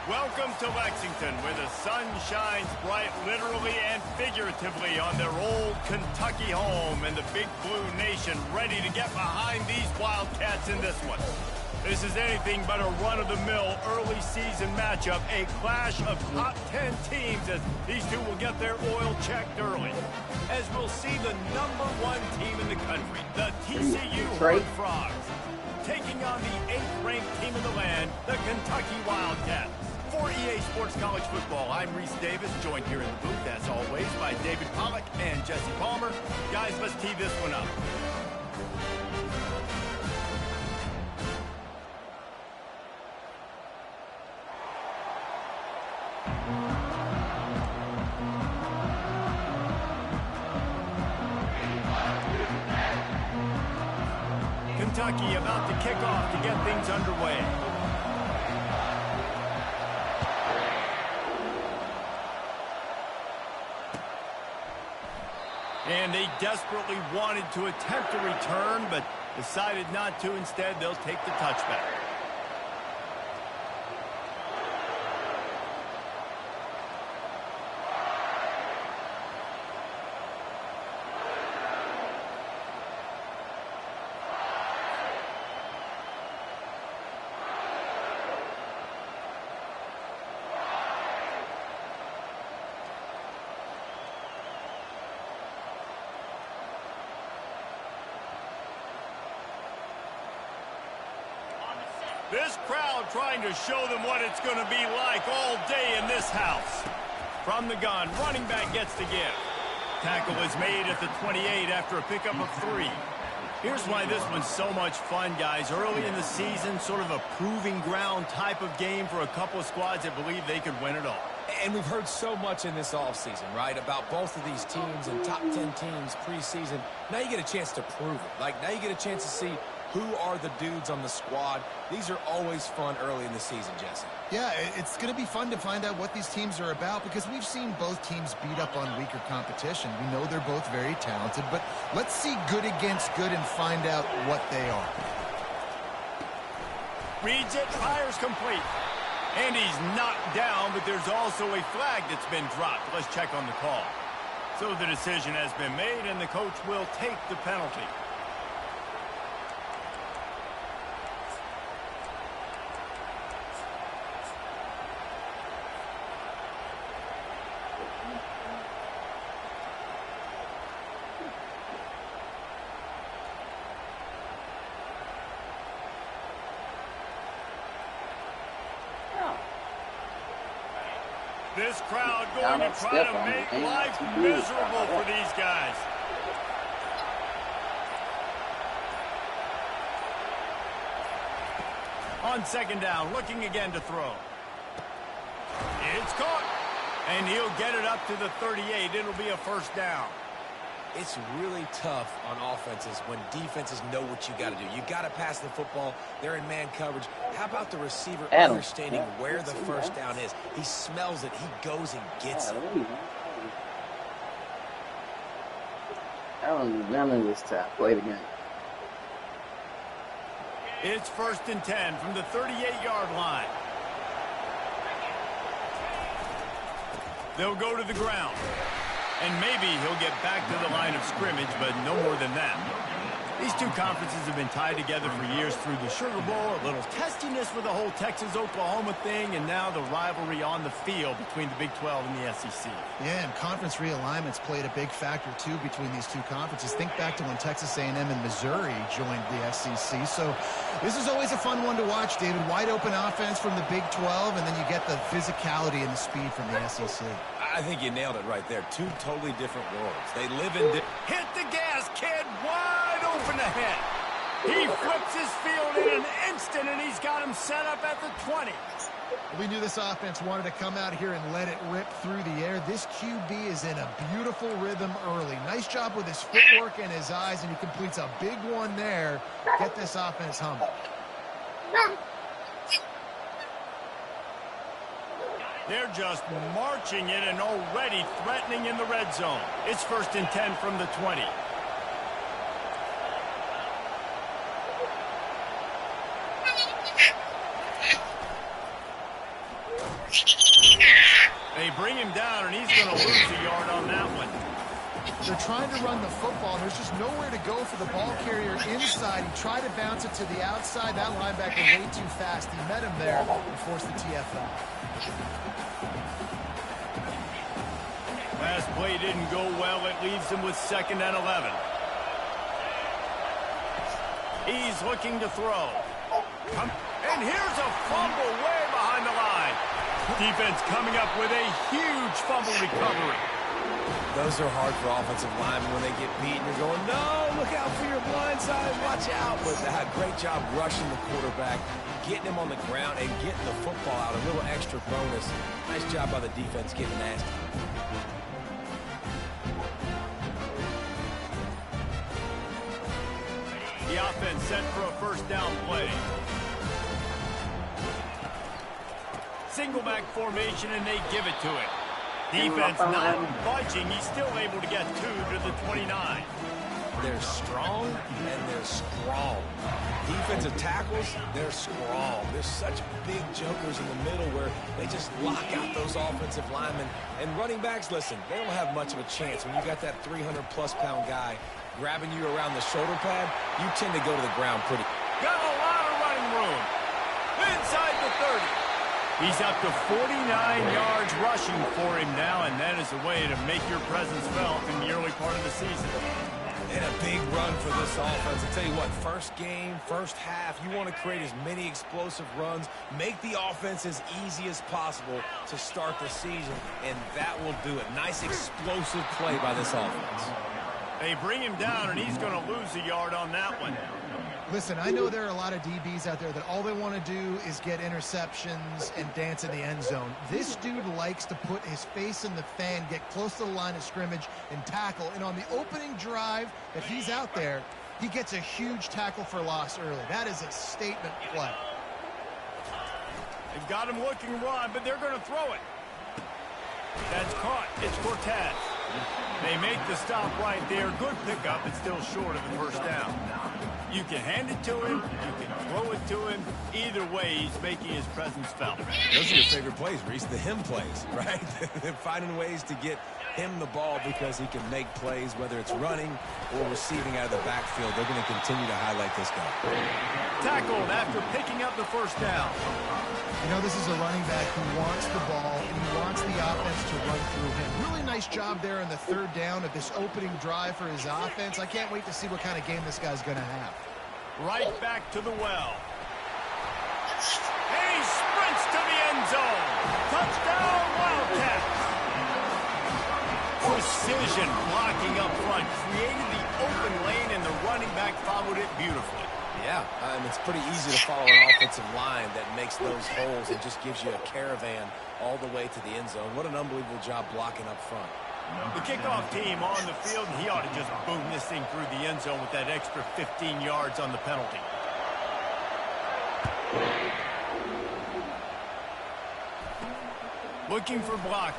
Welcome to Lexington, where the sun shines bright literally and figuratively on their old Kentucky home, and the Big Blue Nation ready to get behind these Wildcats in this one. This is anything but a run-of-the-mill early season matchup, a clash of top 10 teams as these two will get their oil checked early. As we'll see the #1 team in the country, the TCU Horned Frogs, taking on the 8th-ranked team in the land, the Kentucky Wildcats. For EA Sports College Football, I'm Reese Davis, joined here in the booth, as always, by David Pollack and Jesse Palmer. Guys, let's tee this one up. Kentucky about to kick off to get things underway. And they desperately wanted to attempt a return, but decided not to. Instead, they'll take the touchback. This crowd trying to show them what it's going to be like all day in this house. From the gun, running back gets the give. Tackle is made at the 28 after a pickup of 3. Here's why this one's so much fun, guys. Early in the season, sort of a proving ground type of game for a couple of squads that believe they could win it all. And we've heard so much in this offseason, right, about both of these teams and top 10 teams preseason. Now you get a chance to prove it. Like, now you get a chance to see who are the dudes on the squad. These are always fun early in the season, Jesse. Yeah, it's going to be fun to find out what these teams are about because we've seen both teams beat up on weaker competition. We know they're both very talented, but let's see good against good and find out what they are. Reads it, fires complete. And he's knocked down, but there's also a flag that's been dropped. Let's check on the call. So the decision has been made, and the coach will take the penalty. This crowd going to try to make life miserable for these guys. On second down, looking again to throw. It's caught. And he'll get it up to the 38. It'll be a first down. It's really tough on offenses when defenses know what you got to do. You got to pass the football. They're in man coverage. How about the receiver understanding where the first down is? He smells it. He goes and gets it. I don't remember this time. Play it again. It's 1st and 10 from the 38-yard line. They'll go to the ground. And maybe he'll get back to the line of scrimmage, but no more than that. These two conferences have been tied together for years through the Sugar Bowl, a little testiness with the whole Texas-Oklahoma thing, and now the rivalry on the field between the Big 12 and the SEC. Yeah, and conference realignments played a big factor, too, between these two conferences. Think back to when Texas A&M and Missouri joined the SEC. So this is always a fun one to watch, David. Wide open offense from the Big 12, and then you get the physicality and the speed from the SEC. I think you nailed it right there. Two totally different worlds. They live in... Hit the gas, kid. Wide open ahead. He flips his field in an instant, and he's got him set up at the 20. We knew this offense wanted to come out here and let it rip through the air. This QB is in a beautiful rhythm early. Nice job with his footwork and his eyes, and he completes a big one there. Get this offense humming. They're just marching in and already threatening in the red zone. It's 1st and 10 from the 20. They bring him down, and he's going to lose a yard on that one. They're trying to run the football. There's just nowhere to go for the ball carrier inside. He tried to bounce it to the outside. That linebacker way too fast. He met him there and forced the TFL. Last play didn't go well. It leaves him with 2nd and 11. He's looking to throw. And here's a fumble way behind the line. Defense coming up with a huge fumble recovery. Those are hard for offensive linemen when they get beat. You're going, no, look out for your blind side, watch out. But great job rushing the quarterback, getting him on the ground, and getting the football out. A little extra bonus. Nice job by the defense getting nasty. The offense set for a 1st down play. Single back formation, and they give it to it. Defense not budging. He's still able to get 2 to the 29. They're strong, and they're strong. Defensive tackles, they're strong. There's such big jokers in the middle where they just lock out those offensive linemen. And running backs, listen, they don't have much of a chance. When you got that 300-plus pound guy grabbing you around the shoulder pad, you tend to go to the ground pretty. Got a lot of running room. Inside the 30. He's up to 49 yards rushing for him now, and that is a way to make your presence felt in the early part of the season. And a big run for this offense. I'll tell you what, first game, first half, you want to create as many explosive runs, make the offense as easy as possible to start the season, and that will do it. Nice explosive play by this offense. They bring him down, and he's going to lose a yard on that one. Listen, I know there are a lot of DBs out there that all they want to do is get interceptions and dance in the end zone. This dude likes to put his face in the fan, get close to the line of scrimmage, and tackle. And on the opening drive that he's out there, he gets a huge tackle for loss early. That is a statement play. They've got him looking wide, but they're going to throw it. That's caught. It's Cortez. They make the stop right there. Good pickup. It's still short of the 1st down. You can hand it to him. You can throw it to him. Either way, he's making his presence felt. Those are your favorite plays, Reese, the him plays, right? They're finding ways to get him the ball because he can make plays, whether it's running or receiving out of the backfield. They're going to continue to highlight this guy. Tackled after picking up the 1st down. You know, this is a running back who wants the ball, and he wants the offense to run through him. Really nice job there on the 3rd down of this opening drive for his offense. I can't wait to see what kind of game this guy's going to have. Right back to the well. And he sprints to the end zone. Touchdown, Wildcats. Precision blocking up front. Created the open lane, and the running back followed it beautifully. Yeah, it's pretty easy to follow an offensive line that makes those holes and just gives you a caravan all the way to the end zone. What an unbelievable job blocking up front. The kickoff team on the field, and he ought to just boom this thing through the end zone with that extra 15 yards on the penalty. Looking for blockers.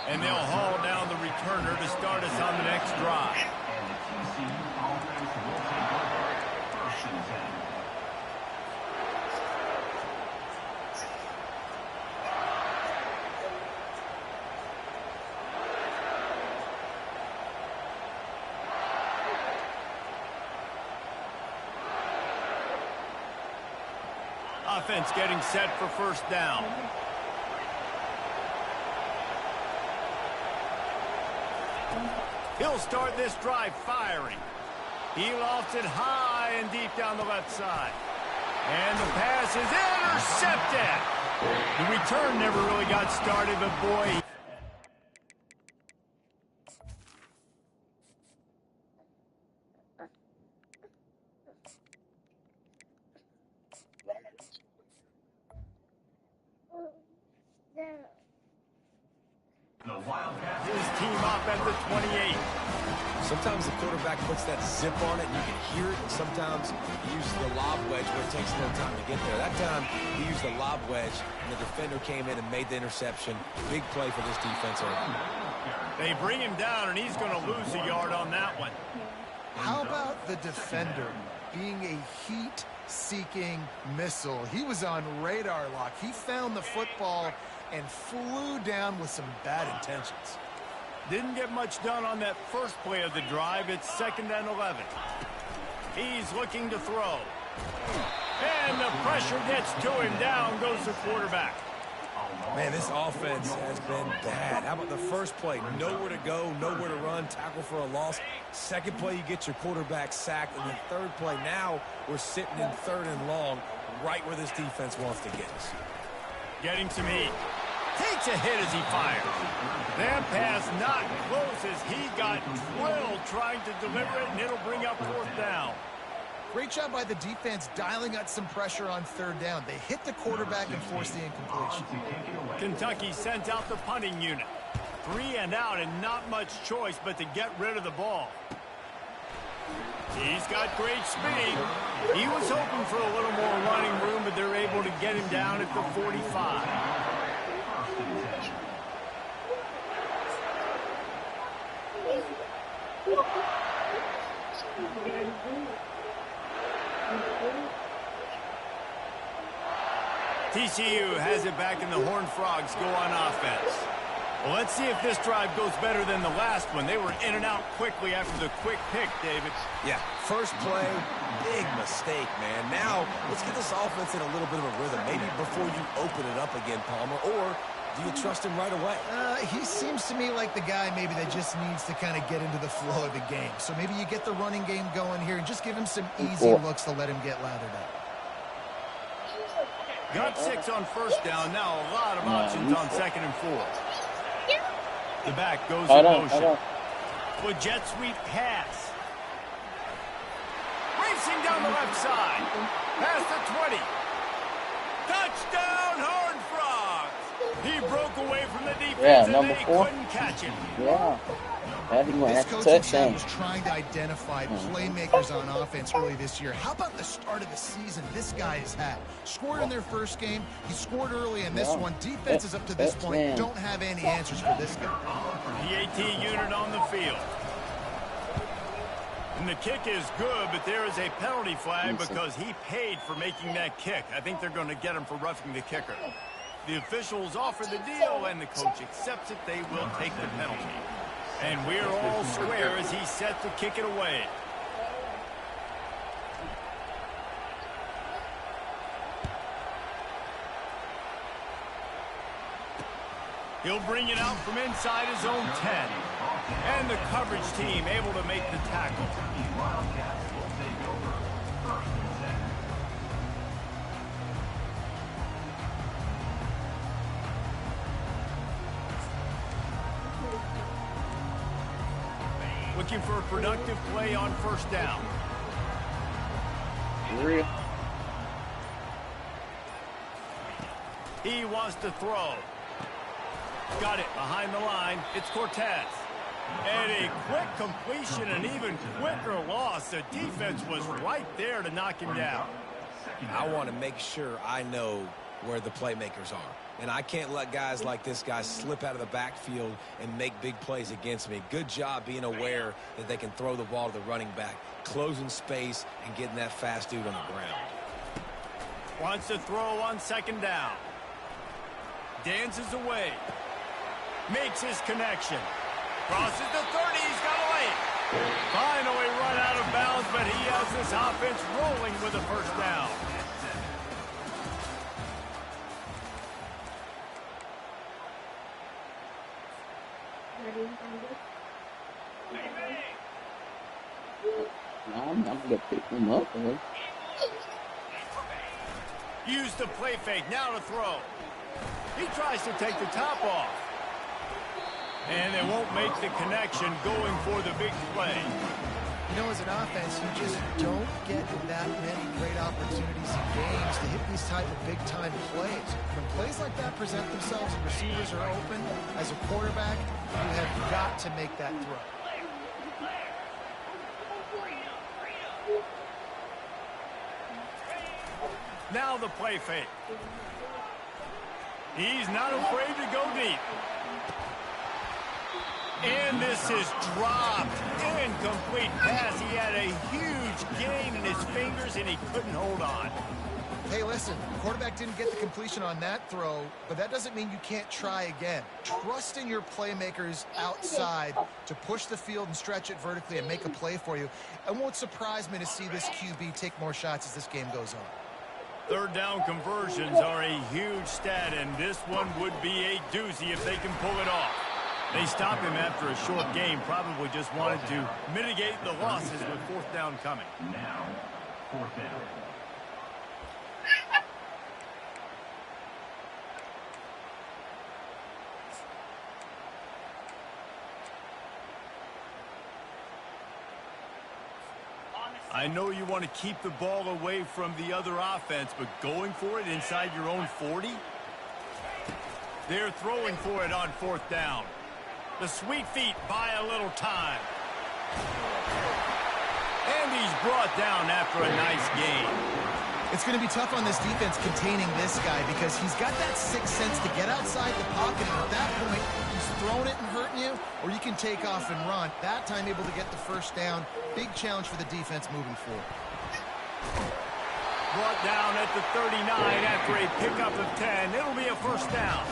And they'll haul down the returner to start us on the next drive. Offense getting set for 1st down. He'll start this drive firing. He lofts it high and deep down the left side. And the pass is intercepted. The return never really got started, but boy... His team up at the 28. Sometimes the quarterback puts that zip on it, and you can hear it. And sometimes he uses the lob wedge where it takes no time to get there. That time, he used the lob wedge, and the defender came in and made the interception. Big play for this defense. They bring him down, and he's going to lose a yard on that one. How about the defender being a heat seeking missile. He was on radar lock. He found the football and flew down with some bad intentions. Didn't get much done on that first play of the drive. It's 2nd and 11. He's looking to throw. And the pressure gets to him. Down goes the quarterback. Man, this offense has been bad. How about the first play? Nowhere to go, nowhere to run, tackle for a loss. Second play, you get your quarterback sacked. And the third play, now we're sitting in 3rd and long, right where this defense wants to get us. Getting some heat. Takes a hit as he fires. That pass not close as he got drilled trying to deliver it, and it'll bring up 4th down. Great job by the defense dialing out some pressure on 3rd down. They hit the quarterback and forced the incompletion. Kentucky sends out the punting unit. 3 and out and not much choice but to get rid of the ball. He's got great speed. He was hoping for a little more running room, but they're able to get him down at the 45. TCU has it back, and the Horned Frogs go on offense. Well, let's see if this drive goes better than the last one. They were in and out quickly after the quick pick, David. Yeah, first play, big mistake, man. Now, let's get this offense in a little bit of a rhythm. Maybe before you open it up again, Palmer, or do you trust him right away? He seems to me like the guy maybe that just needs to kind of get into the flow of the game. So maybe you get the running game going here and just give him some easy looks to let him get lathered up. Got 6 on 1st down. Now a lot of options on 2nd and 4. The back goes in motion. With jet sweep pass. Racing down the left side. Past the 20. Touchdown, Horned Frogs. He broke away from the defense and they couldn't catch him. Yeah. This coaching staff was trying to identify playmakers on offense early this year. How about the start of the season this guy has had? Scored in their first game. He scored early in this one. Defenses up to this point don't have any answers for this guy. The AT unit on the field. And the kick is good, but there is a penalty flag because he paid for making that kick. I think they're going to get him for roughing the kicker. The officials offer the deal, and the coach accepts it. They will take the penalty. And we're all square as he's set to kick it away. He'll bring it out from inside his own 10. And the coverage team able to make the tackle. Looking for a productive play on 1st down. He wants to throw. Got it behind the line. It's Cortez. And a quick completion, an even quicker loss. The defense was right there to knock him down. I want to make sure I know where the playmakers are. And I can't let guys like this guy slip out of the backfield and make big plays against me. Good job being aware that they can throw the ball to the running back, closing space, and getting that fast dude on the ground. Wants to throw on 2nd down. Dances away. Makes his connection. Crosses the 30. He's got away. Finally run out of bounds, but he has this offense rolling with a 1st down. I'm gonna pick him up, man. Use the play fake, now to throw. He tries to take the top off. And they won't make the connection, going for the big play. You know, as an offense, you just don't get that many great opportunities in games to hit these type of big-time plays. When plays like that present themselves and receivers are open, as a quarterback, you have got to make that throw. Now the play fake. He's not afraid to go deep. And this is dropped. Incomplete pass. He had a huge gain in his fingers, and he couldn't hold on. Hey, listen, the quarterback didn't get the completion on that throw, but that doesn't mean you can't try again. Trust in your playmakers outside to push the field and stretch it vertically and make a play for you. It won't surprise me to see this QB take more shots as this game goes on. Third down conversions are a huge stat, and this one would be a doozy if they can pull it off. They stop him after a short game, probably just wanted to mitigate the losses with fourth down coming. Now, fourth down. I know you want to keep the ball away from the other offense, but going for it inside your own 40? They're throwing for it on fourth down. The sweet feet buy a little time. And he's brought down after a nice gain. It's going to be tough on this defense containing this guy because he's got that sixth sense to get outside the pocket, and at that point, he's throwing it and hurting you, or you can take off and run. That time able to get the first down. Big challenge for the defense moving forward. Brought down at the 39 after a pickup of 10. It'll be a first down.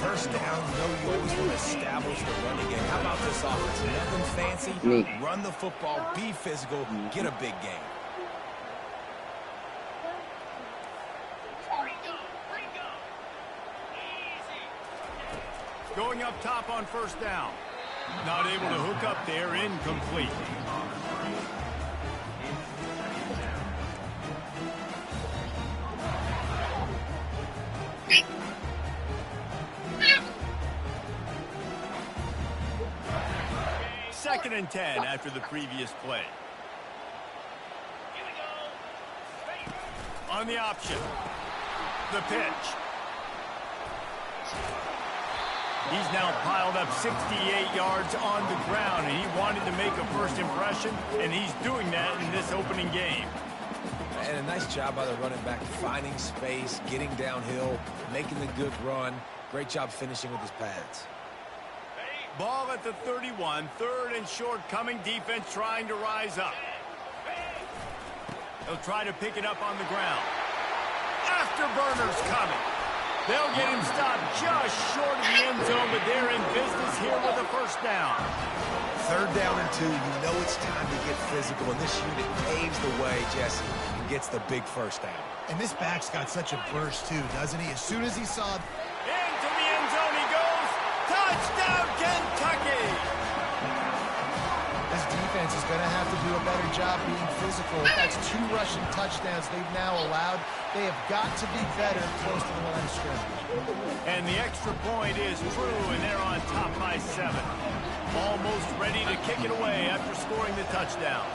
First down, you know you always want to establish the running game. How about this offense? Nothing fancy. Run the football, be physical, get a big game. Going up top on first down. Not able to hook up there, incomplete. Second and 10 after the previous play. On the option. The pitch. He's now piled up 68 yards on the ground, and he wanted to make a first impression, and he's doing that in this opening game. And a nice job by the running back, finding space, getting downhill, making the good run. Great job finishing with his pads. Ball at the 31, third and short coming, defense trying to rise up. They'll try to pick it up on the ground. Afterburners coming. They'll get him stopped just short of the end zone, but they're in business here with a first down. Third down and 2, you know it's time to get physical, and this unit paves the way, Jesse, and gets the big first down. And this back's got such a burst, too, doesn't he? As soon as he saw... Into the end zone he goes. Touchdown, Kentucky! This defense is going to have to do a better job being physical. That's 2 rushing touchdowns they've now allowed. They have got to be better close to the line of scrimmage. And the extra point is true, and they're on top by 7. Almost ready to kick it away after scoring the touchdown.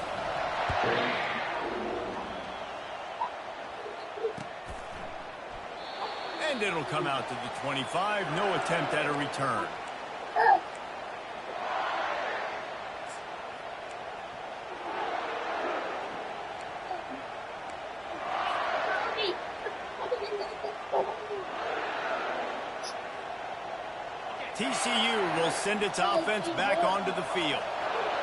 And it'll come out to the 25. No attempt at a return. TCU will send its offense back onto the field.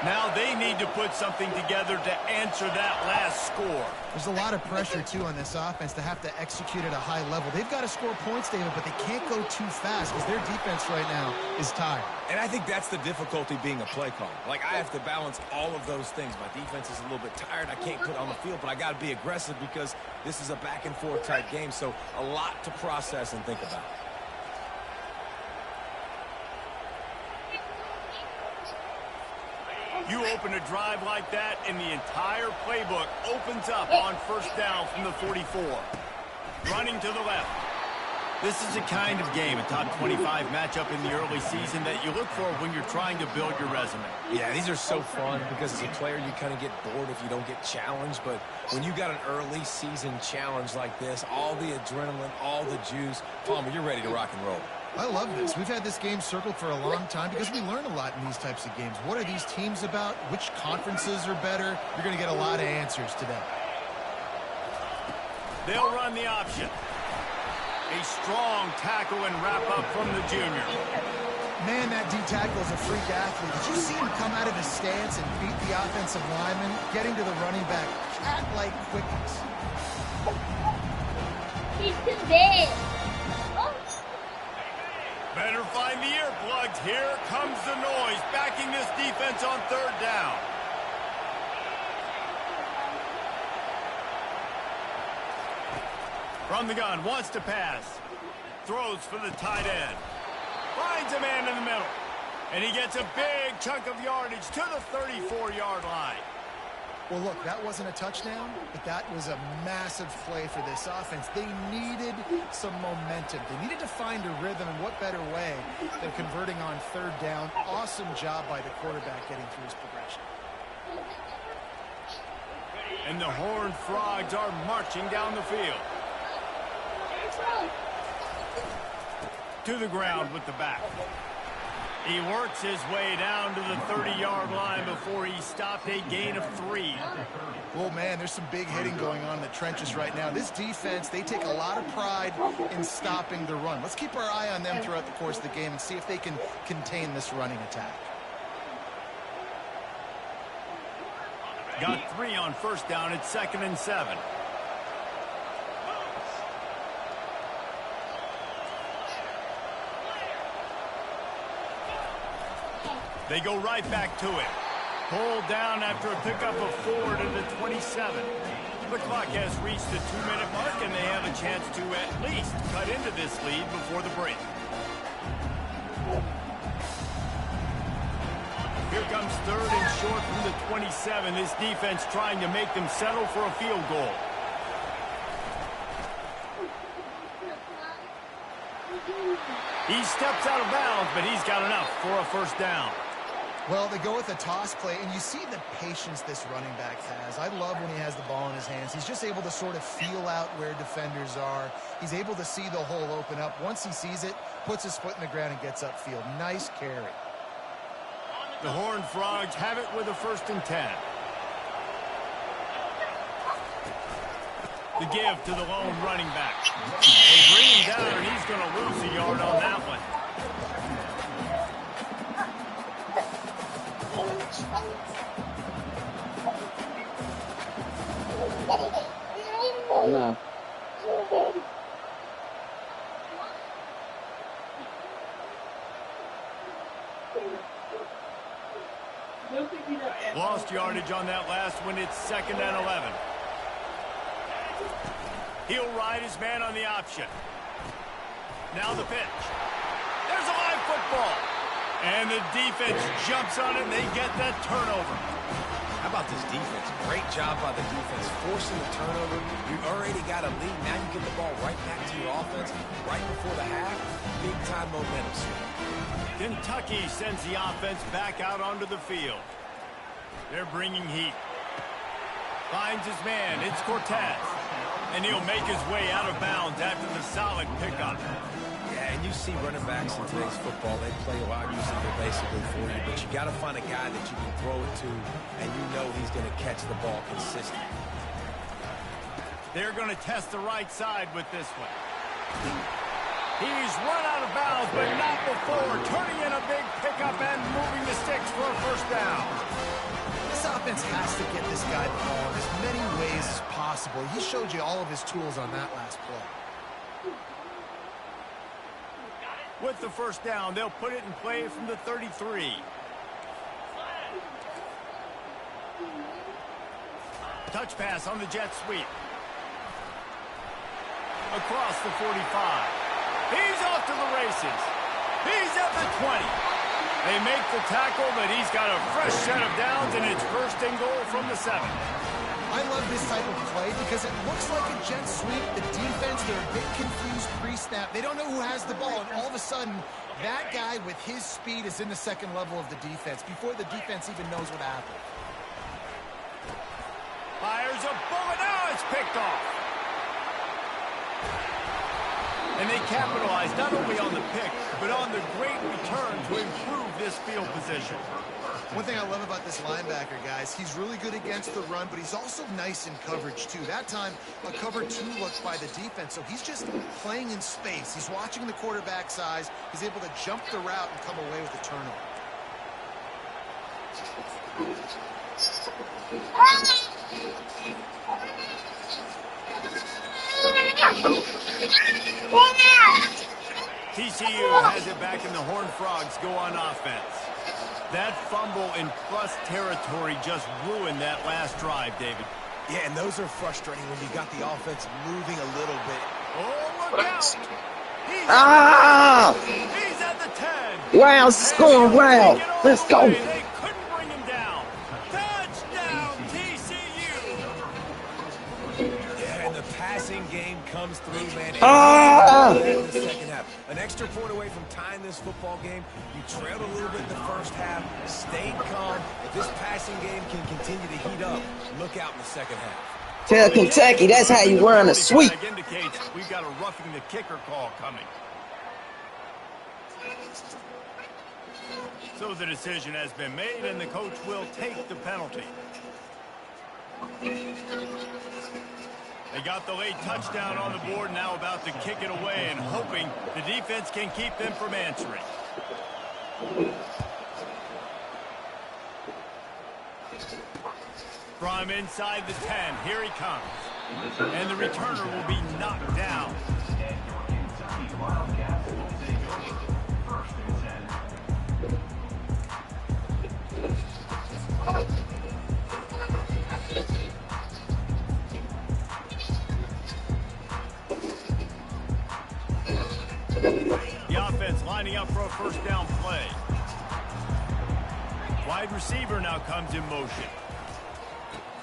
Now they need to put something together to answer that last score. There's a lot of pressure, too, on this offense to have to execute at a high level. They've got to score points, David, but they can't go too fast because their defense right now is tired. And I think that's the difficulty being a play caller. Like, I have to balance all of those things. My defense is a little bit tired. I can't put on the field, but I got to be aggressive because this is a back-and-forth type game, so a lot to process and think about. You open a drive like that, and the entire playbook opens up on first down from the 44. Running to the left. This is a kind of game, a top 25 matchup in the early season that you look for when you're trying to build your resume. Yeah, these are so fun because as a player, you kind of get bored if you don't get challenged. But when you got an early season challenge like this, all the adrenaline, all the juice, Palmer, you're ready to rock and roll. I love this. We've had this game circled for a long time because we learn a lot in these types of games. What are these teams about? Which conferences are better? You're going to get a lot of answers today. They'll run the option. A strong tackle and wrap up from the junior. Man, that D-tackle is a freak athlete. Did you see him come out of his stance and beat the offensive lineman, getting to the running back cat-like quickness? He's too big. Oh. Better find the earplugs. Here comes the noise, backing this defense on third down. From the gun, wants to pass. Throws for the tight end. Finds a man in the middle. And he gets a big chunk of yardage to the 34-yard line. Well, look, that wasn't a touchdown, but that was a massive play for this offense. They needed some momentum. They needed to find a rhythm, and what better way than converting on third down. Awesome job by the quarterback getting through his progression. And the Horned Frogs are marching down the field. To the ground with the back. He works his way down to the 30-yard line before he stopped, a gain of 3. Oh, man, there's some big hitting going on in the trenches right now. This defense, they take a lot of pride in stopping the run. Let's keep our eye on them throughout the course of the game and see if they can contain this running attack. Got 3 on first down. It's 2nd and 7. They go right back to it. Pulled down after a pickup of 4 to the 27. The clock has reached the 2-minute mark, and they have a chance to at least cut into this lead before the break. Here comes 3rd and short from the 27. This defense trying to make them settle for a field goal. He steps out of bounds, but he's got enough for a first down. Well, they go with a toss play, and you see the patience this running back has. I love when he has the ball in his hands. He's just able to sort of feel out where defenders are. He's able to see the hole open up. Once he sees it, puts his foot in the ground and gets upfield. Nice carry. The Horned Frogs have it with a 1st and 10. The give to the lone running back. They bring him down, and he's going to lose a yard on that one. No. Lost yardage on that last one. It's 2nd and 11. He'll ride his man on the option. Now the pitch. There's a live football. And the defense jumps on it, and they get that turnover. How about this defense? Great job by the defense forcing the turnover. You already got a lead. Now you get the ball right back to your offense right before the half. Big-time momentum swing. Kentucky sends the offense back out onto the field. They're bringing heat. Finds his man. It's Cortez. And he'll make his way out of bounds after the solid pickup. Yeah, and you see running backs in today's football, they play a lot usually they're basically for you, but you got to find a guy that you can throw it to, and you know he's going to catch the ball consistently. They're going to test the right side with this one. He's run out of bounds, but not before turning in a big pickup and moving the sticks for a first down. This offense has to get this guy the ball in as many ways as possible. He showed you all of his tools on that last play. With the first down, they'll put it in play from the 33. Touch pass on the jet sweep. Across the 45. He's off to the races. He's at the 20. They make the tackle, but he's got a fresh set of downs, and it's 1st and goal from the 7. I love this type of play because it looks like a jet sweep. The defense, they're a bit confused pre-snap. They don't know who has the ball, and all of a sudden, that guy with his speed is in the second level of the defense before the defense even knows what happened. Fires a bullet. Now it's picked off. And they capitalized not only on the pick, but on the great return to improve this field position. One thing I love about this linebacker, guys, he's really good against the run, but he's also nice in coverage, too. That time, a cover 2 look by the defense, so he's just playing in space. He's watching the quarterback's eyes. He's able to jump the route and come away with a turnover. TCU has it back in the Horned Frogs go on offense. That fumble in plus territory just ruined that last drive, David. Yeah, and those are frustrating when you got the offense moving a little bit. Oh, look out! He's at the 10. Wow, score, wow. Let's go. They couldn't bring him down. Touchdown, TCU. Yeah, and the passing game comes through, man. In the second half. An extra point away from tying this football game. You trailed a little bit in the first half, stayed calm. If this passing game can continue to heat up, look out in the second half. Tell Kentucky that's how you run a sweep. Indicates we've got a roughing the kicker call coming. So the decision has been made, and the coach will take the penalty. They got the late touchdown on the board, now about to kick it away and hoping the defense can keep them from answering. From inside the 10, here he comes. And the returner will be knocked down. The offense lining up for a first down play. Wide receiver now comes in motion.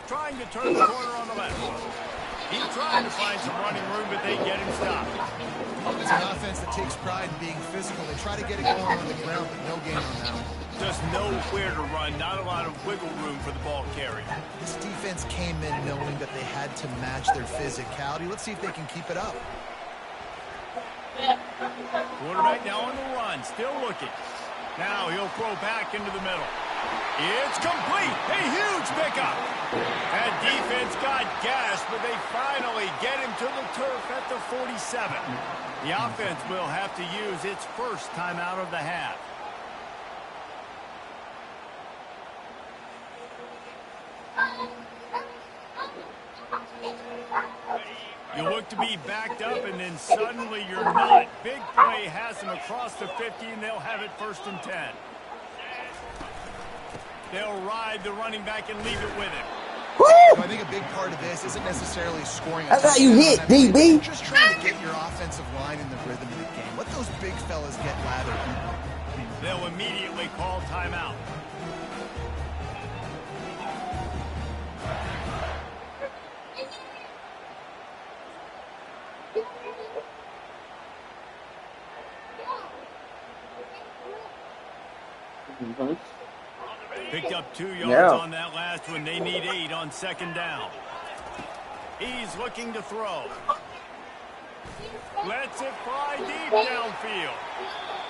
Trying to turn the corner on the left. He's trying to find some running room, but they get him stopped. It's an offense that takes pride in being physical. They try to get it going on the ground, but no gain on that one. Just nowhere to run, not a lot of wiggle room for the ball carrier. This defense came in knowing that they had to match their physicality. Let's see if they can keep it up. Quarterback now on the run, still looking. Now he'll throw back into the middle. It's complete. A huge pickup. That defense got gashed, but they finally get him to the turf at the 47. The offense will have to use its first timeout of the half. You look to be backed up, and then suddenly you're not. Big play has them across the 50, and they'll have it first and 10. They'll ride the running back and leave it with him. So I think a big part of this isn't necessarily scoring. That's how you hit, DB. Just trying to get your offensive line in the rhythm of the game. Let those big fellas get lathered. They'll immediately call timeout. Picked up 2 yards on that last one. They need 8 on second down. He's looking to throw. Lets it fly deep downfield.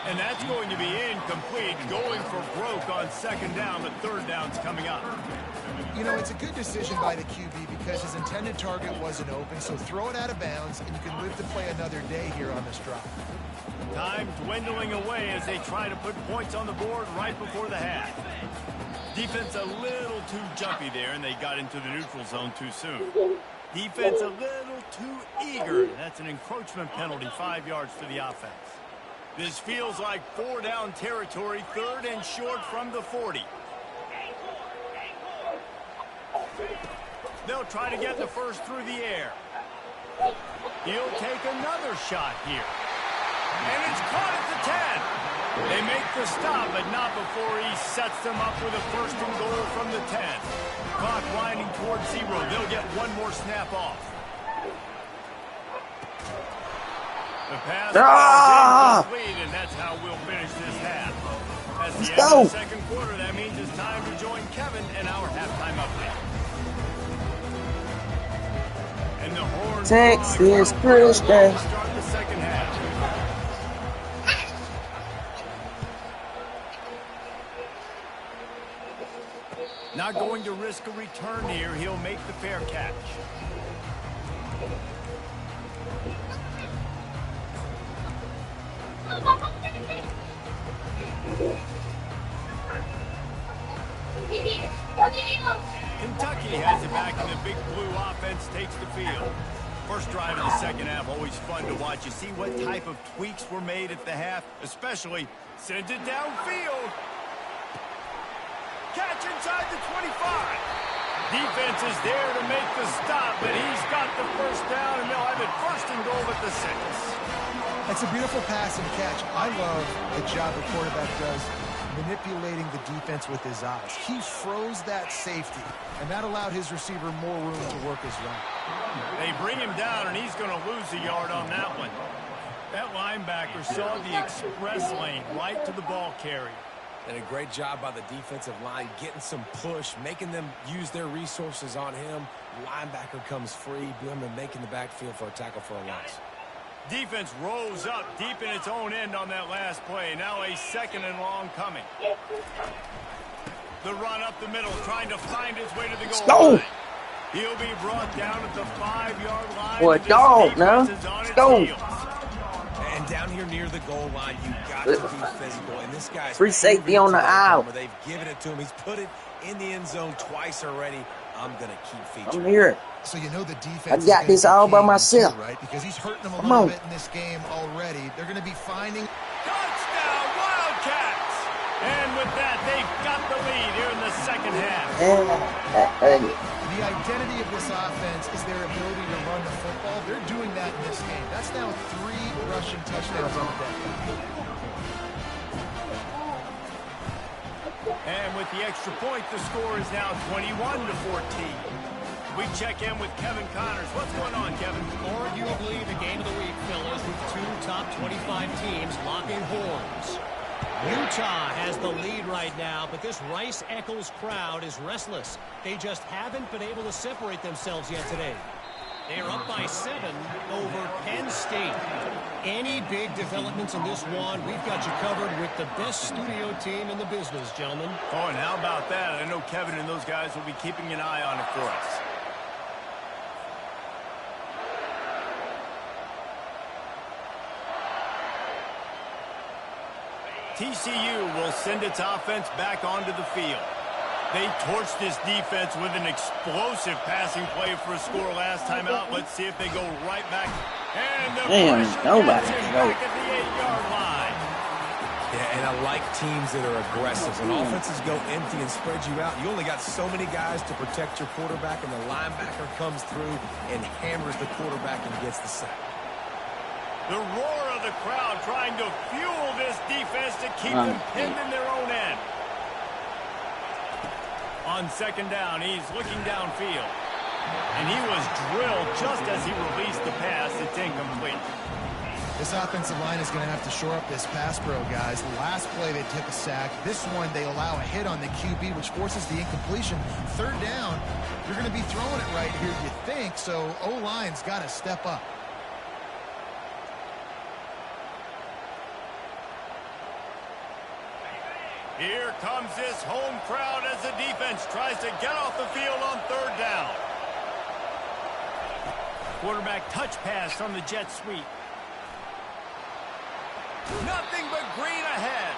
And that's going to be incomplete. Going for broke on second down, but third down's coming up. You know, it's a good decision by the QB because his intended target wasn't open, so throw it out of bounds, and you can live to play another day here on this drive. Time dwindling away as they try to put points on the board right before the half. Defense a little too jumpy there, and they got into the neutral zone too soon. Defense a little too eager. That's an encroachment penalty, 5 yards for the offense. This feels like 4-down territory, third and short from the 40. They'll try to get the first through the air. He'll take another shot here. And it's caught at the 10. They make the stop, but not before he sets them up with a first and goal from the 10. Clock winding towards 0. They'll get one more snap off. The pass is incomplete, and that's how we'll finish this half. At the end of the second quarter, that means it's time to join Kevin in our halftime update. And the Horns Texas Christian. start the second half. Not going to risk a return here. He'll make the fair catch. Kentucky has it back, and the Big Blue offense takes the field. First drive of the second half, always fun to watch. You see what type of tweaks were made at the half, especially sends it downfield. Catch inside the 25. Defense is there to make the stop, but he's got the first down, and they'll have it first and goal at the 6. It's a beautiful pass and catch. I love the job the quarterback does manipulating the defense with his eyes. He froze that safety, and that allowed his receiver more room to work his run. They bring him down, and he's going to lose a yard on that one. That linebacker saw the express lane right to the ball carrier. And a great job by the defensive line, getting some push, making them use their resources on him. Linebacker comes free, boom, and making the backfield for a tackle for a loss. Defense rose up deep in its own end on that last play. Now a second and long coming. The run up the middle, trying to find his way to the goal line. He'll be brought down at the 5-yard line. Boy, dog, no. Let's go. And down here near the goal line, you got to be physical. And this guy's free safety on the aisle. They've given it to him. He's put it in the end zone twice already. I'm going to keep featuring. I'm here. So you know the defense. I got this all by myself, too, right? Because he's hurting them a little bit in this game already. They're going to be finding touchdown Wildcats. And with that, they've got the lead here in the second half. The identity of this offense is their ability to run the football. They're doing that in this game. That's now 3 rushing touchdowns on the day. And with the extra point, the score is now 21-14. We check in with Kevin Connors. What's going on, Kevin? Arguably the game of the week, fellas, with 2 top 25 teams locking horns. Utah has the lead right now, but this Rice-Eccles crowd is restless. They just haven't been able to separate themselves yet today. They are up by 7 over Penn State. Any big developments in this one, we've got you covered with the best studio team in the business, gentlemen. Oh, and how about that? I know Kevin and those guys will be keeping an eye on it for us. TCU will send its offense back onto the field. They torched this defense with an explosive passing play for a score last time out. Let's see if they go right back. And the pressure gets him back at the 8-yard line. Yeah, and I like teams that are aggressive. When offenses go empty and spread you out, you only got so many guys to protect your quarterback, and the linebacker comes through and hammers the quarterback and gets the sack. The roar of the crowd trying to fuel this defense to keep them pinned in their own end. On second down, he's looking downfield. And he was drilled just as he released the pass. It's incomplete. This offensive line is going to have to shore up this pass pro, guys. The last play they took a sack. This one they allow a hit on the QB, which forces the incompletion. Third down, you're going to be throwing it right here, you think. So O-line's got to step up. Here comes this home crowd as the defense tries to get off the field on third down. Quarterback touch pass from the jet sweep. Nothing but green ahead.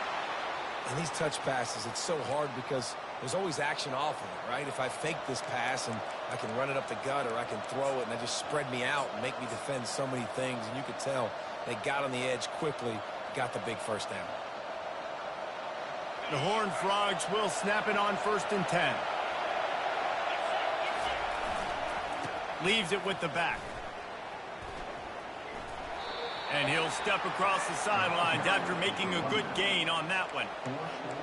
And these touch passes, it's so hard because there's always action off of it, right? If I fake this pass and I can run it up the gut, or I can throw it and they just spread me out and make me defend so many things, and you could tell they got on the edge quickly, got the big first down. The Horned Frogs will snap it on 1st and 10. Leaves it with the back. And he'll step across the sidelines after making a good gain on that one.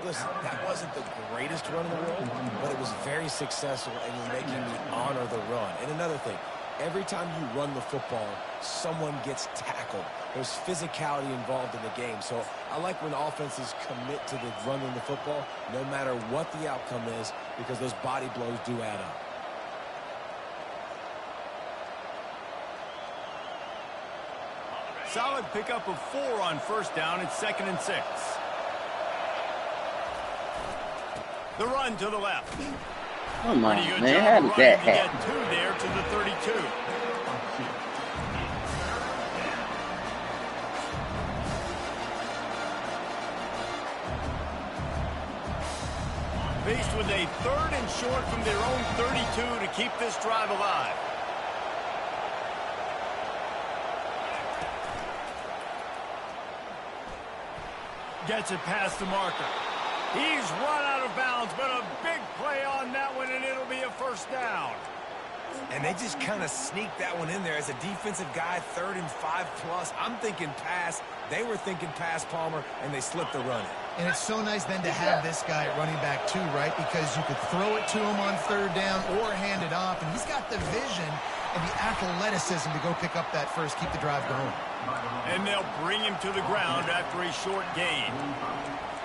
Listen, that wasn't the greatest run in the world, but it was very successful, and you're making me honor the run. And another thing, every time you run the football, someone gets tackled. There's physicality involved in the game. So I like when offenses commit to the running the football, no matter what the outcome is, because those body blows do add up. Solid pickup of 4 on first down. It's 2nd and 6. The run to the left. Come on, Pretty good man. job How of did running that to get happen? 2 there to the 32. Faced with a 3rd and short from their own 32 to keep this drive alive. Gets it past the marker. He's run out of bounds, but a big play on that one, and it'll be a first down. And they just kind of sneaked that one in there as a defensive guy, 3rd and 5+. I'm thinking pass. They were thinking pass, Palmer, and they slipped the run in. And it's so nice then to have this guy at running back too, right? Because you could throw it to him on 3rd down or hand it off, and he's got the vision and the athleticism to go pick up that first, keep the drive going. And they'll bring him to the ground after a short gain.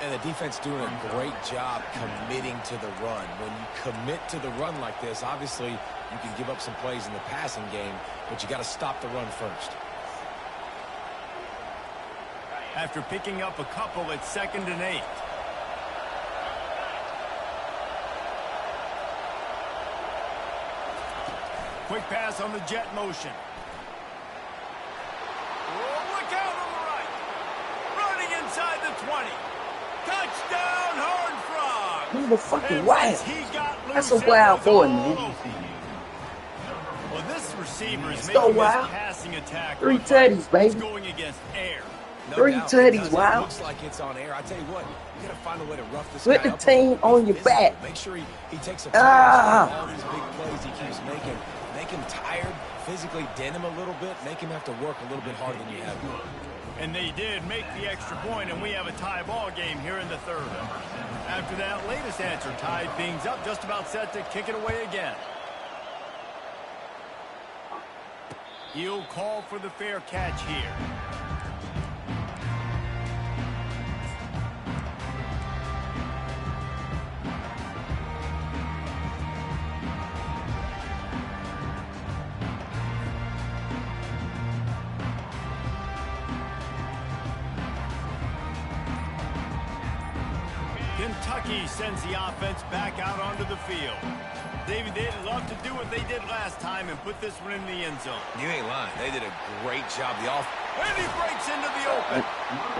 And the defense doing a great job committing to the run. When you commit to the run like this, obviously you can give up some plays in the passing game, but you got to stop the run first. After picking up a couple, it's 2nd and 8. Quick pass on the jet motion. Oh, look out on the right. Running inside the 20. Touchdown, Horned Frog. He was fucking And wild. once he got loose, That's a it wild was boy, all man. over. Well, this receiver is So making this wild. passing attack. 3 look like tutties, it's baby. going against air. No 3 doubt, tutties, because wow. It looks like it's on air. I tell you what, you got to find a way to rough this Put guy the up. team on your Physical. back. Make sure he takes a Ah. all these big plays he keeps making. Make him tired, physically dent him a little bit, make him have to work a little bit harder than you have. And they did make the extra point, and we have a tie ball game here in the 3rd. After that latest answer tied things up, just about set to kick it away again. He'll call for the fair catch here. Kentucky sends the offense back out onto the field. David, they'd love to do what they did last time and put this one in the end zone. You ain't lying. They did a great job. And he breaks into the open.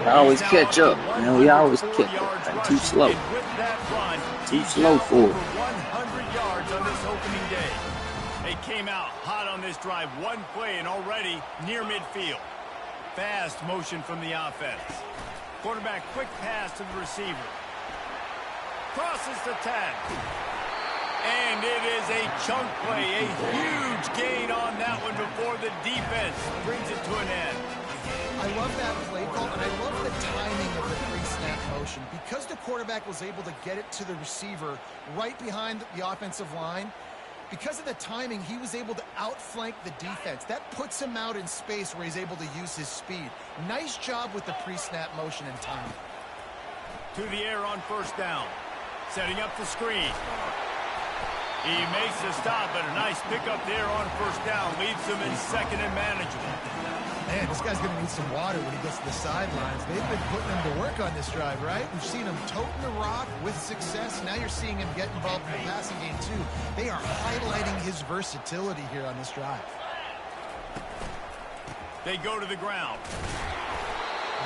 I always He's catch now up. to You know, we always 104 catch yards up. Too rushing, slow. and with that run, Too he's slow now for over it. 100 yards on this opening day. They came out hot on this drive. One play and already near midfield. Fast motion from the offense. Quarterback quick pass to the receiver. Crosses the 10. And it is a chunk play, a huge gain on that one before the defense brings it to an end. I love that play call, and I love the timing of the pre-snap motion. Because the quarterback was able to get it to the receiver right behind the offensive line, because of the timing, he was able to outflank the defense. That puts him out in space where he's able to use his speed. Nice job with the pre-snap motion and timing. To the air on 1st down. Setting up the screen. He makes the stop, but a nice pickup there on 1st down. Leaves him in 2nd and manageable. Man, this guy's going to need some water when he gets to the sidelines. They've been putting him to work on this drive, right? We've seen him toting the rock with success. Now you're seeing him get involved in the passing game, too. They are highlighting his versatility here on this drive. They go to the ground.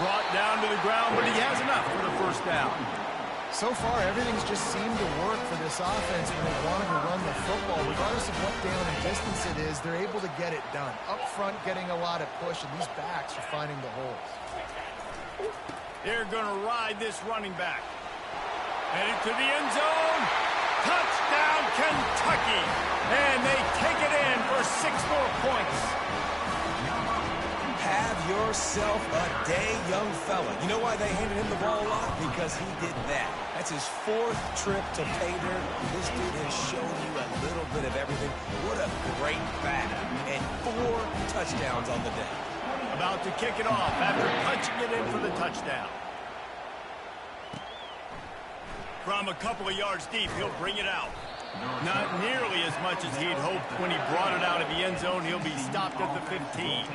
Brought down to the ground, but he has enough for the 1st down. So far, everything's just seemed to work for this offense when they wanted to run the football. Regardless of what down and distance it is, they're able to get it done. Up front, getting a lot of push, and these backs are finding the holes. They're going to ride this running back. Headed to the end zone. Touchdown, Kentucky. And they take it in for 6 more points. Have yourself a day, young fella. You know why they handed him the ball a lot? Because he did that. That's his 4th trip to pay dirt. This dude has shown you a little bit of everything. What a great back. And 4 touchdowns on the day. About to kick it off after punching it in for the touchdown. From a couple of yards deep, he'll bring it out. Not nearly as much as he'd hoped when he brought it out of the end zone. He'll be stopped at the 15.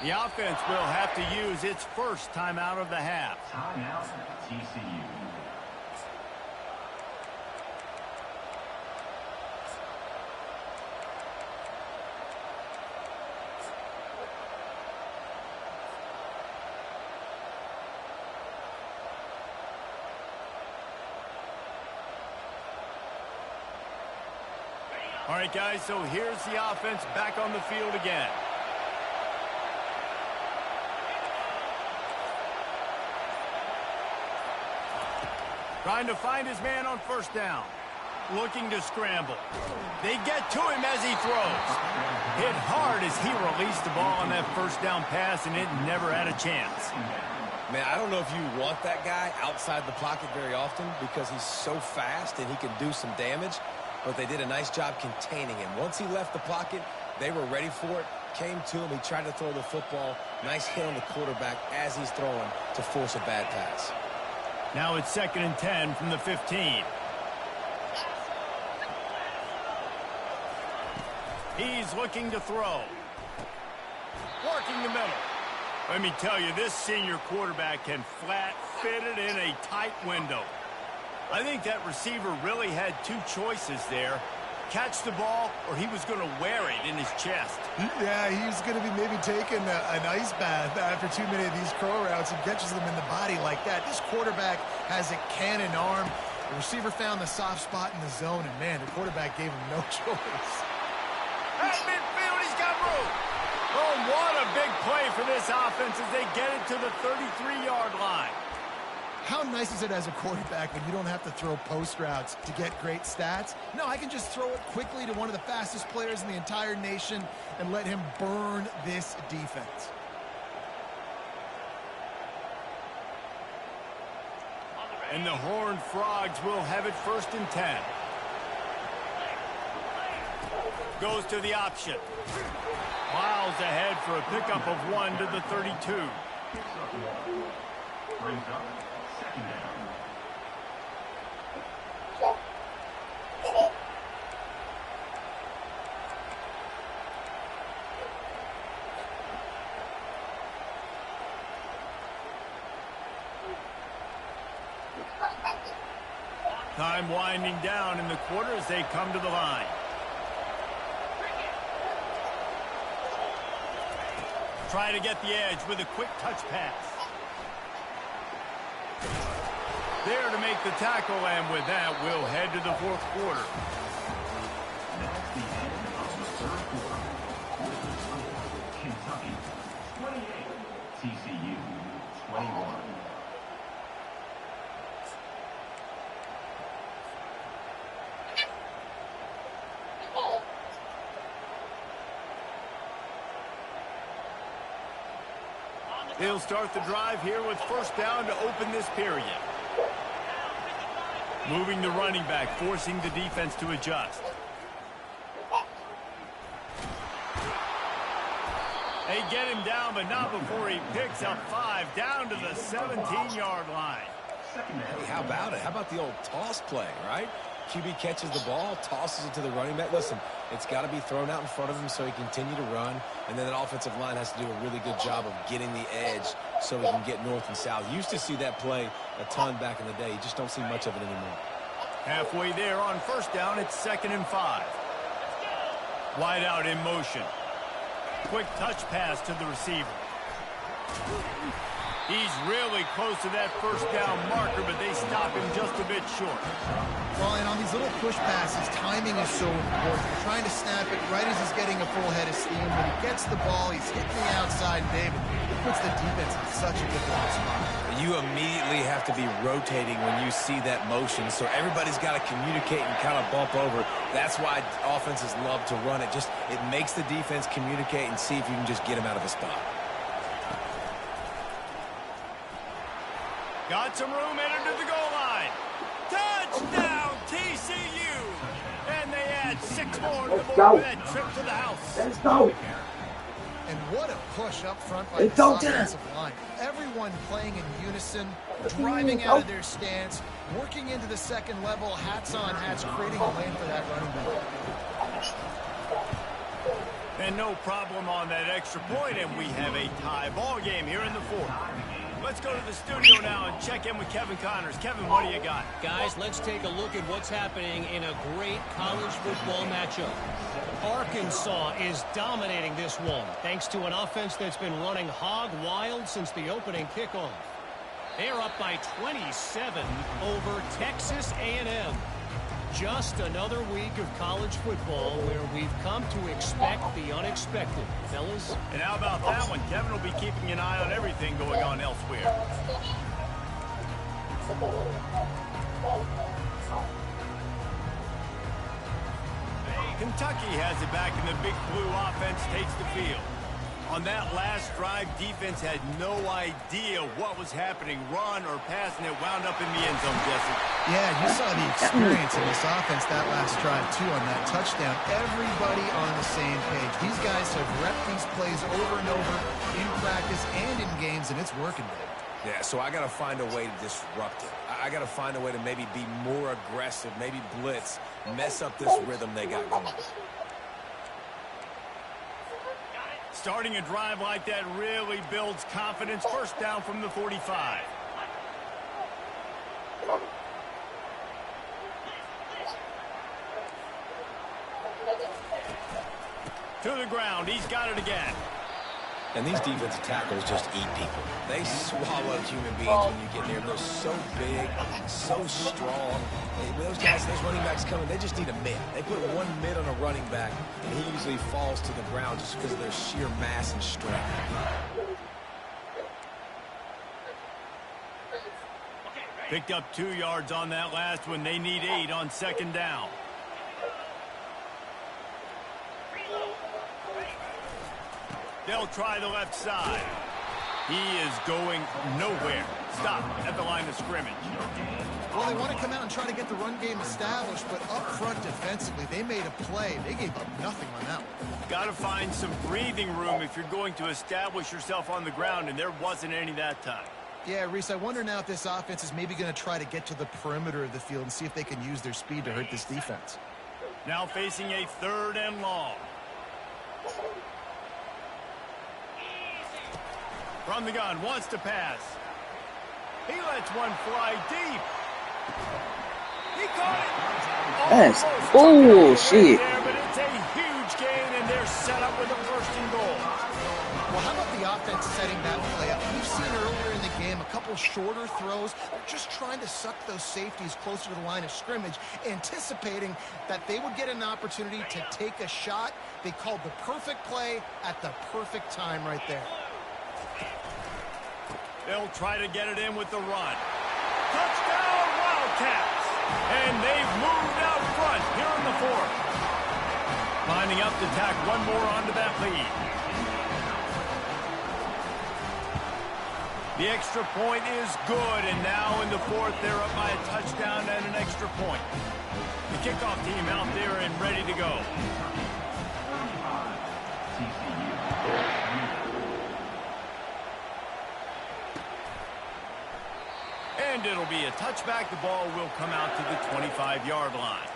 The offense will have to use its first timeout of the half. Timeout, TCU. All right, guys, so here's the offense back on the field again. Trying to find his man on first down. Looking to scramble. They get to him as he throws. Hit hard as he released the ball on that first down pass, and it never had a chance. Man, I don't know if you want that guy outside the pocket very often because he's so fast and he can do some damage, but they did a nice job containing him. Once he left the pocket, they were ready for it, came to him, he tried to throw the football. Nice hit on the quarterback as he's throwing to force a bad pass. Now it's 2nd and 10 from the 15. He's looking to throw. Working the middle. Let me tell you, this senior quarterback can flat fit it in a tight window. I think that receiver really had two choices there. Catch the ball, or he was going to wear it in his chest. Yeah, he's going to be maybe taking an ice bath after too many of these curl routes and catches them in the body like that. This quarterback has a cannon arm. The receiver found the soft spot in the zone, and, man, the quarterback gave him no choice. At midfield, he's got room. Oh, what a big play for this offense as they get it to the 33-yard line. How nice is it as a quarterback when you don't have to throw post routes to get great stats? No, I can just throw it quickly to one of the fastest players in the entire nation and let him burn this defense. And the Horned Frogs will have it 1st and 10. Goes to the option. Miles ahead for a pickup of 1 to the 32. Brings up 2nd down. Time winding down in the quarter as they come to the line. Try to get the edge with a quick touch pass. There to make the tackle, and with that, we'll head to the 4th quarter. That's the end of the 3rd quarter. Kentucky 28, TCU 21. They'll start the drive here with 1st down to open this period. Moving the running back, forcing the defense to adjust. They get him down, but not before he picks up 5 down to the 17-yard line. Hey, how about it? How about the old toss play, right? QB catches the ball, tosses it to the running back. Listen, it's got to be thrown out in front of him so he can continue to run, and then that offensive line has to do a really good job of getting the edge so he can get north and south. You used to see that play a ton back in the day. You just don't see much of it anymore. Halfway there on 1st down, it's 2nd and 5. Wide out in motion. Quick touch pass to the receiver. He's really close to that 1st down marker, but they stop him just a bit short. Well, and on these little push passes, timing is so important. You're trying to snap it right as he's getting a full head of steam. When he gets the ball, he's hitting the outside, David. It puts the defense in such a difficult spot. You immediately have to be rotating when you see that motion, so everybody's got to communicate and kind of bump over. That's why offenses love to run it. It makes the defense communicate and see if you can just get him out of a spot. Got some room, entered to the goal line. Touchdown, TCU! And they add 6 more to the board for that trip to the house. Let's go. And what a push up front by the offensive line. Everyone playing in unison, driving out of their stance, working into the 2nd level, hats on hats, creating a lane for that running back. And no problem on that extra point, and we have a tie ball game here in the fourth. Let's go to the studio now and check in with Kevin Connors. Kevin, what do you got? Guys, let's take a look at what's happening in a great college football matchup. Arkansas is dominating this one, thanks to an offense that's been running hog wild since the opening kickoff. They're up by 27 over Texas A&M. Just another week of college football where we've come to expect the unexpected, fellas. And how about that one? Kevin will be keeping an eye on everything going on elsewhere. Kentucky has it back, and the Big Blue offense takes the field. On that last drive, defense had no idea what was happening, run or pass, and it wound up in the end zone, Jesse. Yeah, you saw the experience in this offense that last drive, too, on that touchdown. Everybody on the same page. These guys have repped these plays over and over in practice and in games, and it's working, Dave. Yeah, so I got to find a way to disrupt it. I got to find a way to maybe be more aggressive, maybe blitz, mess up this rhythm they got going. Starting a drive like that really builds confidence. First down from the 45. To the ground. He's got it again. And these defensive tackles just eat people. They swallow human beings when you get near them. They're so big, so strong. Those guys, those running backs coming, they just need a mid. They put one mid on a running back, and he usually falls to the ground just because of their sheer mass and strength. Picked up 2 yards on that last one. They need 8 on second down. They'll try the left side. He is going nowhere. Stop at the line of scrimmage. Well, they want to come out and try to get the run game established, but up front defensively, they made a play. They gave up nothing on that one. Got to find some breathing room if you're going to establish yourself on the ground, and there wasn't any that time. Yeah, Reese, I wonder now if this offense is maybe going to try to get to the perimeter of the field and see if they can use their speed to hurt this defense. Now facing a 3rd and long. From the gun, wants to pass. He lets one fly deep. He caught it. That's bullshit. There, but it's a huge gain, and they're set up with a 1st and goal. Well, how about the offense setting that play up? We've seen earlier in the game a couple shorter throws. They're just trying to suck those safeties closer to the line of scrimmage, anticipating that they would get an opportunity to take a shot. They called the perfect play at the perfect time right there. They'll try to get it in with the run. Touchdown, Wildcats! And they've moved out front here in the 4th. Lining up to tack one more onto that lead. The extra point is good, and now in the 4th, they're up by a touchdown and an extra point. The kickoff team out there and ready to go. And it'll be a touchback. The ball will come out to the 25-yard line.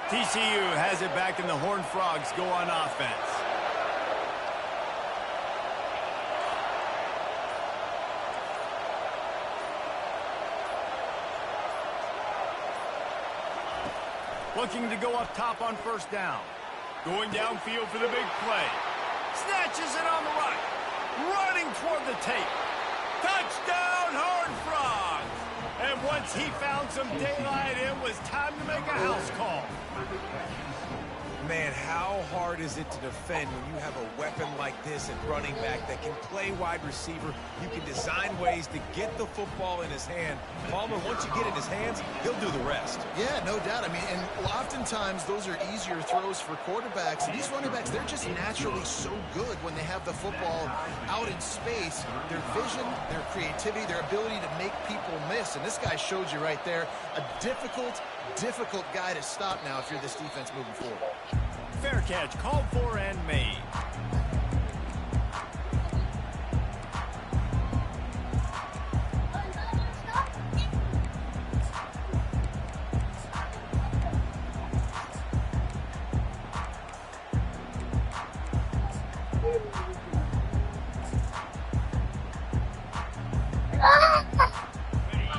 TCU has it back, and the Horned Frogs go on offense. Looking to go up top on 1st down. Going downfield for the big play. Snatches it on the right. Running toward the tape. Touchdown, Horned Frogs! And once he found some daylight, it was time to make a house call. Man, how hard is it to defend when you have a weapon like this at running back that can play wide receiver? You can design ways to get the football in his hand. Palmer, once you get it in his hands, he'll do the rest. Yeah, no doubt. I mean, and oftentimes those are easier throws for quarterbacks. And these running backs, they're just naturally so good when they have the football out in space. Their vision, their creativity, their ability to make people miss. And this guy showed you right there, a difficult guy to stop now if you're this defense moving forward. Fair catch, called for and made.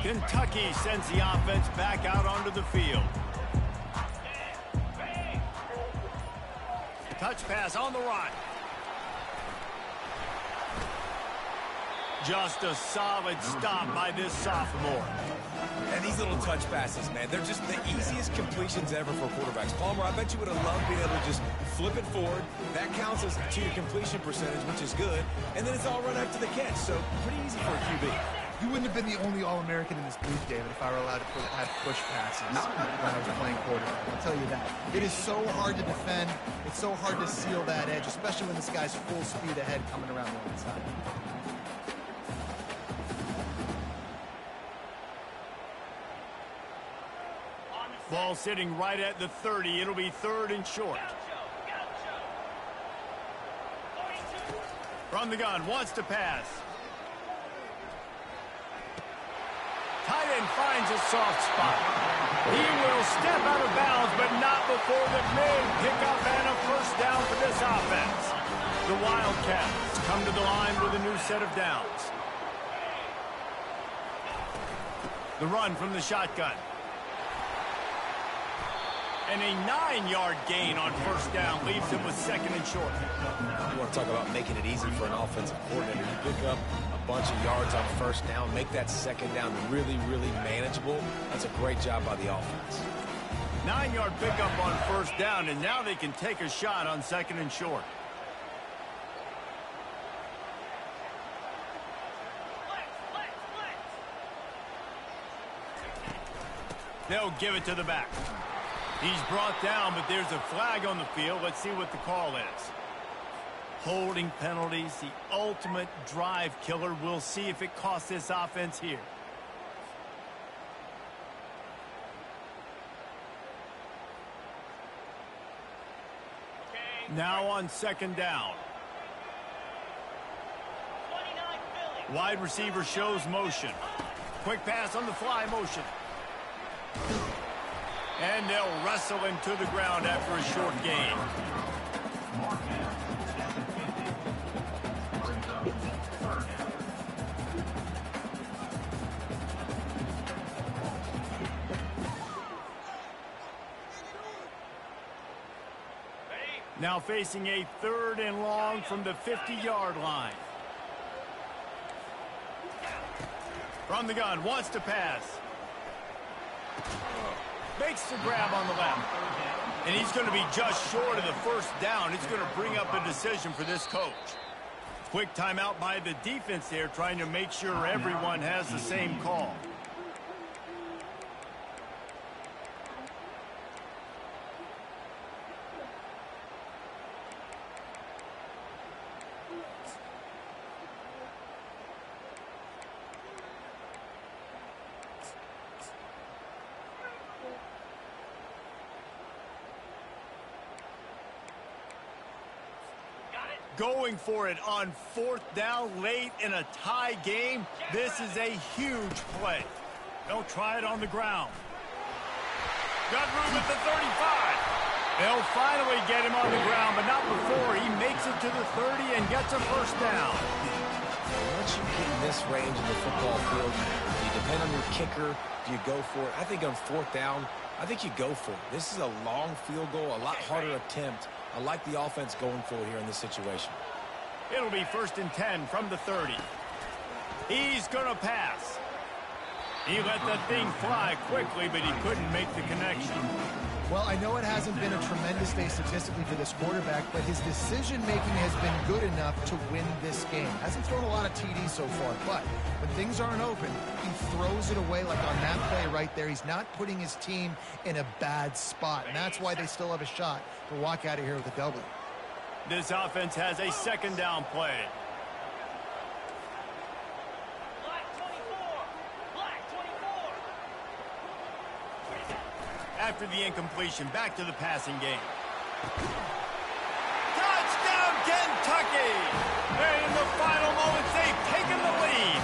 Kentucky sends the offense back out onto the field. Touch pass on the run. Just a solid stop by this sophomore. And these little touch passes, man, they're just the easiest completions ever for quarterbacks. Palmer, I bet you would have loved being able to just flip it forward. That counts as to your completion percentage, which is good. And then it's all run after the catch, so pretty easy for a QB. You wouldn't have been the only All-American in this booth, David, if I were allowed to have push passes when I was playing quarterback. I'll tell you that. It is so hard to defend. It's so hard to seal that edge, especially when this guy's full speed ahead coming around the inside. Ball sitting right at the 30. It'll be 3rd and short. From the gun, wants to pass. Tight end finds a soft spot. He will step out of bounds, but not before the big pickup and a first down for this offense. The Wildcats come to the line with a new set of downs. The run from the shotgun. And a 9-yard gain on first down leaves him with 2nd and short. You want to talk about making it easy for an offensive coordinator. You pick up a bunch of yards on first down, make that 2nd down really, really manageable. That's a great job by the offense. 9-yard pickup on first down, and now they can take a shot on 2nd and short. They'll give it to the back. He's brought down, but there's a flag on the field. Let's see what the call is. Holding penalties, the ultimate drive killer. We'll see if it costs this offense here. Now on 2nd down. Wide receiver shows motion. Quick pass on the fly motion. And they'll wrestle him to the ground after a short gain. Now facing a 3rd and long from the 50-yard line. From the gun, wants to pass. Makes the grab on the left. And he's going to be just short of the first down. It's going to bring up a decision for this coach. Quick timeout by the defense there, trying to make sure everyone has the same call. Going for it on 4th down late in a tie game. This is a huge play. They'll try it on the ground. Got room at the 35. They'll finally get him on the ground, but not before he makes it to the 30 and gets a first down. Once you get in this range in the football field, do you depend on your kicker? Do you go for it? I think on 4th down, I think you go for it. This is a long field goal, a lot harder attempt. I like the offense going for it here in this situation. It'll be 1st and 10 from the 30. He's going to pass. He let that thing fly quickly, but he couldn't make the connection. Well, I know it hasn't been a tremendous day statistically for this quarterback, but his decision-making has been good enough to win this game. Hasn't thrown a lot of TDs so far, but when things aren't open, he throws it away like on that play right there. He's not putting his team in a bad spot, and that's why they still have a shot to walk out of here with a W. This offense has a 2nd down play. After the incompletion, back to the passing game. Touchdown, Kentucky! And in the final moments, they've taken the lead.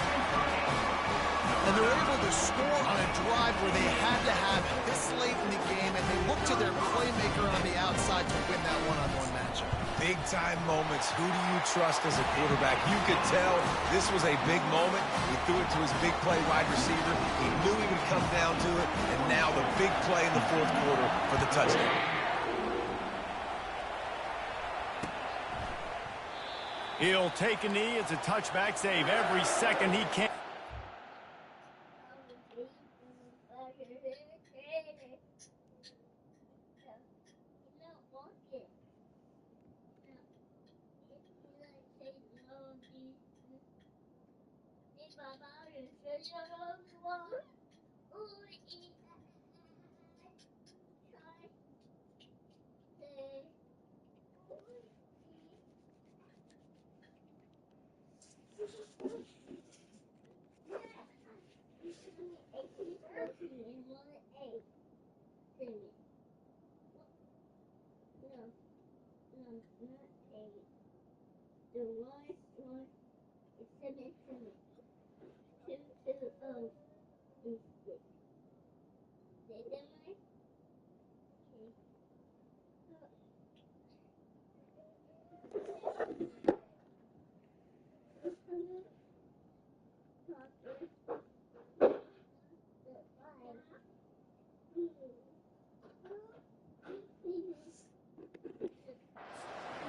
And they're able to score on a drive where they had to have it this late in the game, and they looked to their playmaker on the outside to win that one-on-one matchup. Big-time moments. Who do you trust as a quarterback? You could tell this was a big moment. He threw it to his big play wide receiver. He knew he would come down to it, and now the big play in the fourth quarter for the touchdown. He'll take a knee. It's a touchback save every second he can.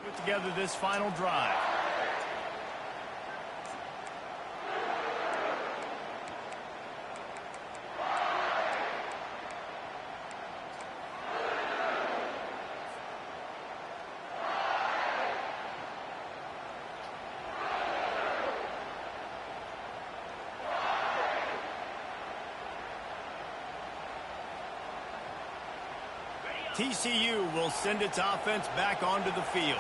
Put together this final drive. TCU will send its offense back onto the field.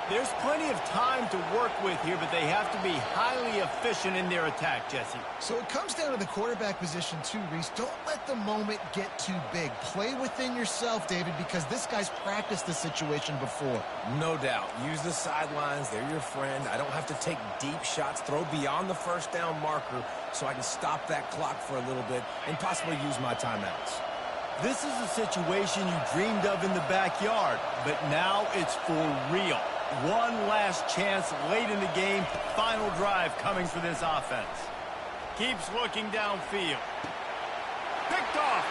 There's plenty of time to work with here, but they have to be highly efficient in their attack, Jesse. So it comes down to the quarterback position too, Reese. Don't let the moment get too big. Play within yourself, David, because this guy's practiced this situation before. No doubt. Use the sidelines. They're your friend. I don't have to take deep shots. Throw beyond the first down marker so I can stop that clock for a little bit and possibly use my timeouts. This is a situation you dreamed of in the backyard, but now it's for real. One last chance late in the game. Final drive coming for this offense. Keeps looking downfield. Picked off.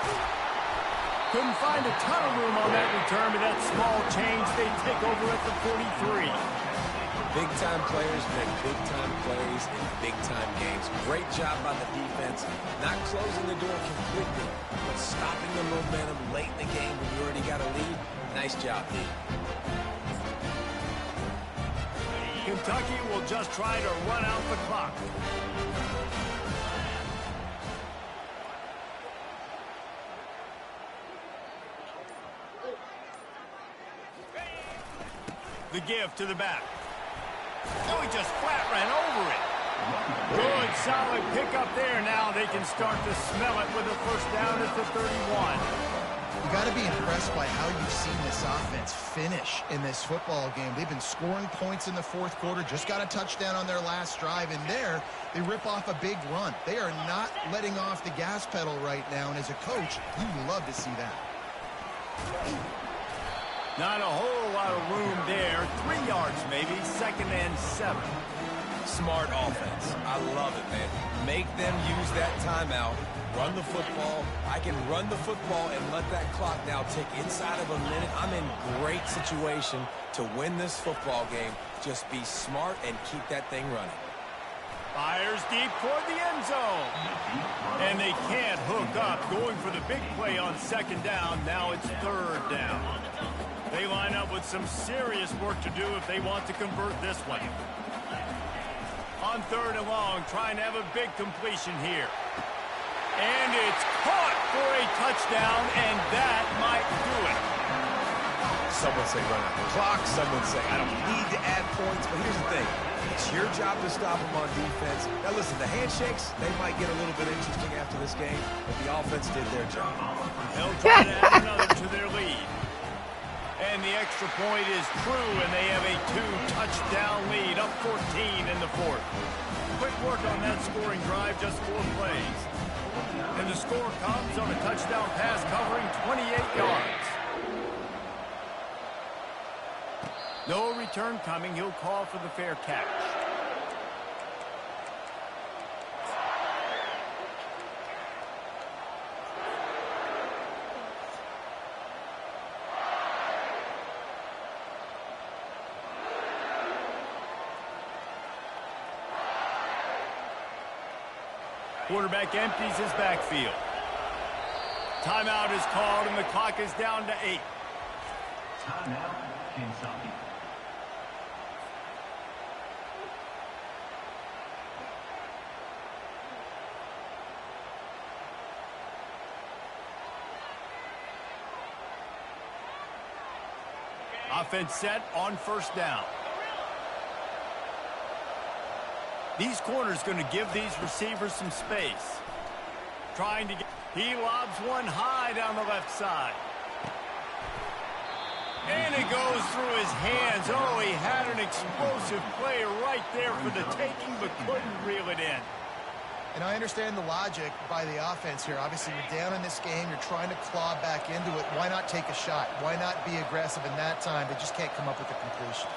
Couldn't find a ton of room on that return, but that small change, they take over at the 43. Big-time players make big-time plays in big-time games. Great job by the defense. Not closing the door completely, but stopping the momentum late in the game when you already got a lead. Nice job, D. Kentucky will just try to run out the clock. The give to the back. Oh, he just flat ran over it. Good, solid pickup there. Now they can start to smell it with a first down at the 31. You got to be impressed by how you've seen this offense finish in this football game. They've been scoring points in the fourth quarter, just got a touchdown on their last drive, and there they rip off a big run. They are not letting off the gas pedal right now, and as a coach, you love to see that. Not a whole lot of room there. 3 yards maybe, 2nd and 7. Smart offense. I love it, man. Make them use that timeout. Run the football. I can run the football and let that clock now tick inside of a minute. I'm in great situation to win this football game. Just be smart and keep that thing running. Fires deep toward the end zone. And they can't hook up. Going for the big play on 2nd down. Now it's 3rd down. They line up with some serious work to do if they want to convert this one. On 3rd and long, trying to have a big completion here. And it's caught for a touchdown, and that might do it. Some would say run out the clock. Some would say I don't need to add points. But here's the thing. It's your job to stop them on defense. Now, listen, the handshakes, they might get a little bit interesting after this game, but the offense did their job. They'll try to add another to their lead. And the extra point is true, and they have a 2-touchdown lead, up 14 in the 4th. Quick work on that scoring drive, just 4 plays. And the score comes on a touchdown pass covering 28 yards. No return coming. He'll call for the fair catch. Quarterback empties his backfield. Timeout is called, and the clock is down to 8. Timeout, Kentucky. Offense set on first down. These corners going to give these receivers some space. Trying to get... He lobs one high down the left side. And it goes through his hands. Oh, he had an explosive play right there for the taking, but couldn't reel it in. And I understand the logic by the offense here. Obviously, you're down in this game. You're trying to claw back into it. Why not take a shot? Why not be aggressive in that time? They just can't come up with a completion.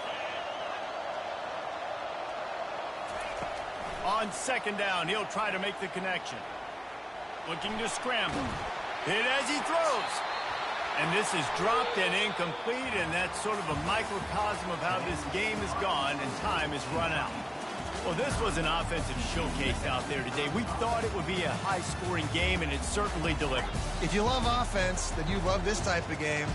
On second down, he'll try to make the connection. Looking to scramble. Hit as he throws. And this is dropped and incomplete, and that's sort of a microcosm of how this game has gone, and time has run out. Well, this was an offensive showcase out there today. We thought it would be a high-scoring game, and it certainly delivered. If you love offense, then you love this type of game.